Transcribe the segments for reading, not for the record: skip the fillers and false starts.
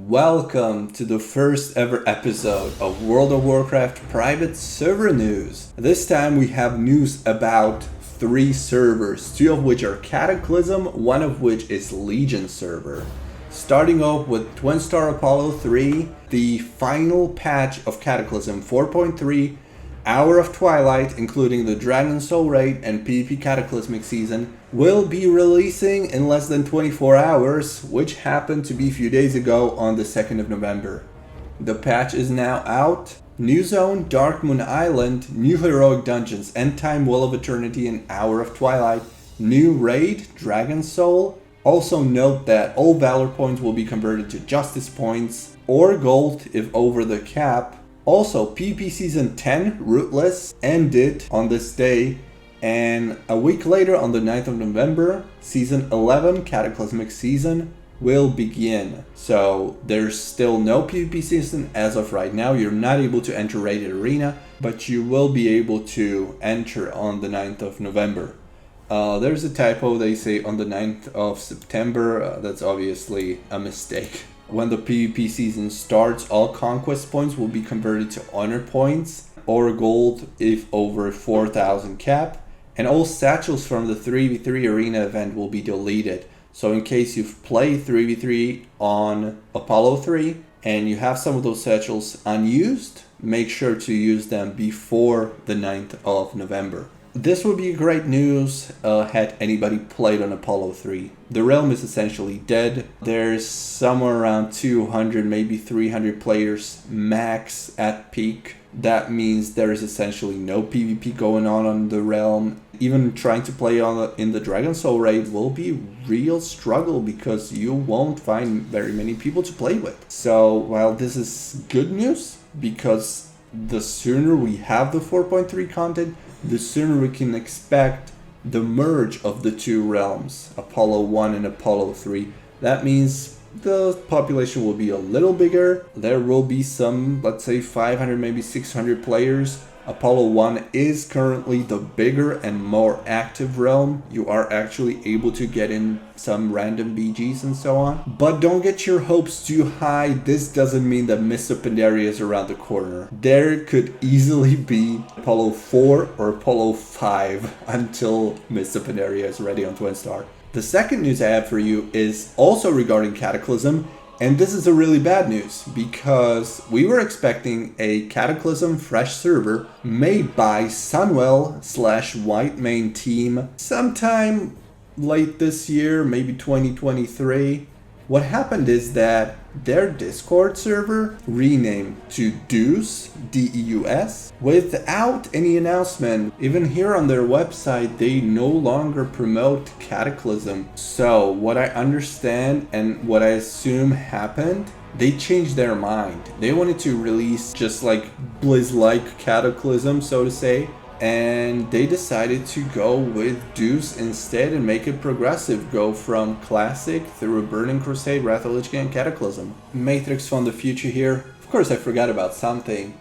Welcome to the first ever episode of World of Warcraft private server news. This time we have news about 3 servers, 2 of which are Cataclysm, 1 of which is Legion server. Starting off with Twinstar Apollo 3, the final patch of Cataclysm 4.3, Hour of Twilight, including the Dragon Soul raid and PvP Cataclysmic season, will be releasing in less than 24 hours, which happened to be a few days ago on the 2nd of November. The patch is now out. New Zone, Dark Moon Island, new Heroic Dungeons, End Time Well of Eternity and Hour of Twilight, new raid, Dragon Soul. Also note that all Valor points will be converted to Justice points, or gold if over the cap. Also, PvP Season 10, Rootless, ended on this day, and a week later on the 9th of November, Season 11, Cataclysmic Season, will begin. So there's still no PvP season as of right now. You're not able to enter Rated Arena, but you will be able to enter on the 9th of November. There's a typo, they say on the 9th of September. That's obviously a mistake. When the PvP season starts, all conquest points will be converted to honor points or gold if over 4,000 cap, and all satchels from the 3v3 arena event will be deleted. So in case you've played 3v3 on Apollo 3 and you have some of those satchels unused, make sure to use them before the 9th of November. This would be great news had anybody played on Apollo 3. The realm is essentially dead. There's somewhere around 200, maybe 300 players max at peak. That means there is essentially no PvP going on the realm. Even trying to play in the Dragon Soul raid will be real struggle because you won't find very many people to play with. So while this is good news, because the sooner we have the 4.3 content, the sooner we can expect the merge of the 2 realms, Apollo 1 and Apollo 3. That means the population will be a little bigger. There will be some, let's say 500, maybe 600 players. Apollo 1 is currently the bigger and more active realm. You are actually able to get in some random BGs and so on. But don't get your hopes too high. This doesn't mean that Mist of Pandaria is around the corner. There could easily be Apollo 4 or Apollo 5 until Mist of Pandaria is ready on Twinstar. The second news I have for you is also regarding Cataclysm. And this is a really bad news because we were expecting a Cataclysm fresh server made by Sunwell / Whitemane team sometime late this year, maybe 2023. What happened is that their Discord server renamed to Deus, D-E-U-S, without any announcement. Even here on their website, they no longer promote Cataclysm. So what I understand and what I assume happened, they changed their mind. They wanted to release just like Blizz-like Cataclysm, so to say, and they decided to go with Deus instead and make it progressive, go from Classic through Burning Crusade, Wrath of Lich King, and Cataclysm. Meytrix from the future here. Of course I forgot about something.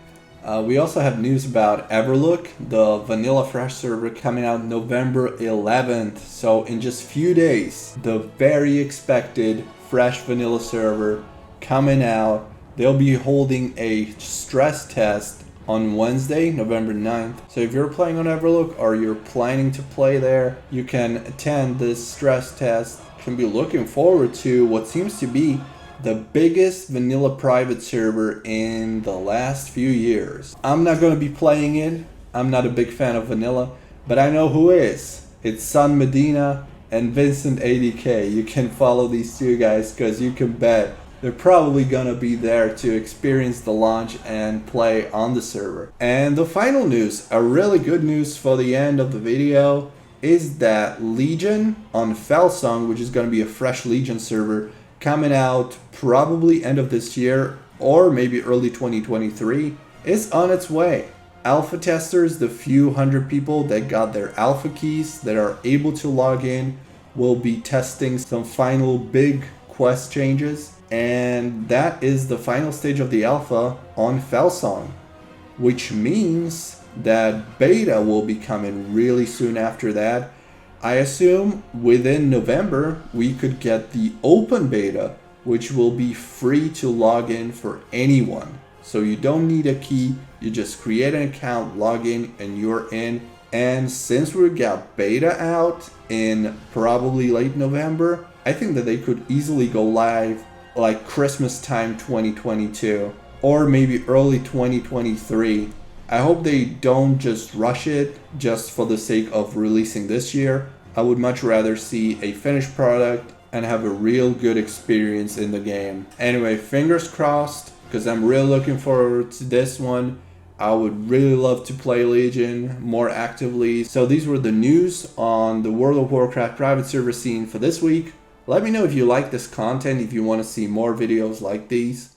We also have news about Everlook, the vanilla fresh server coming out November 11th. So in just few days, the very expected fresh vanilla server coming out. They'll be holding a stress test on Wednesday, November 9th. So if you're playing on Everlook or you're planning to play there, you can attend this stress test. You can be looking forward to what seems to be the biggest vanilla private server in the last few years. I'm not going to be playing it. I'm not a big fan of vanilla, but I know who is. It's Sun Medina and Vincent ADK. You can follow these 2 guys because you can bet they're probably gonna be there to experience the launch and play on the server. And the final news, a really good news for the end of the video, is that Legion on Felsong, which is gonna be a fresh Legion server, coming out probably end of this year or maybe early 2023, is on its way. Alpha testers, the few hundred people that got their alpha keys that are able to log in, will be testing some final big quest changes. And that is the final stage of the alpha on Felsong, which means that beta will be coming really soon after that. I assume within November we could get the open beta which will be free to log in for anyone. So you don't need a key, you just create an account, log in, and you're in. And since we got beta out in probably late November, I think that they could easily go live like Christmas time 2022 or maybe early 2023. I hope they don't just rush it just for the sake of releasing this year. I would much rather see a finished product and have a real good experience in the game. Anyway, fingers crossed, because I'm really looking forward to this one. I would really love to play Legion more actively. So these were the news on the World of Warcraft private server scene for this week. Let me know if you like this content, if you want to see more videos like these.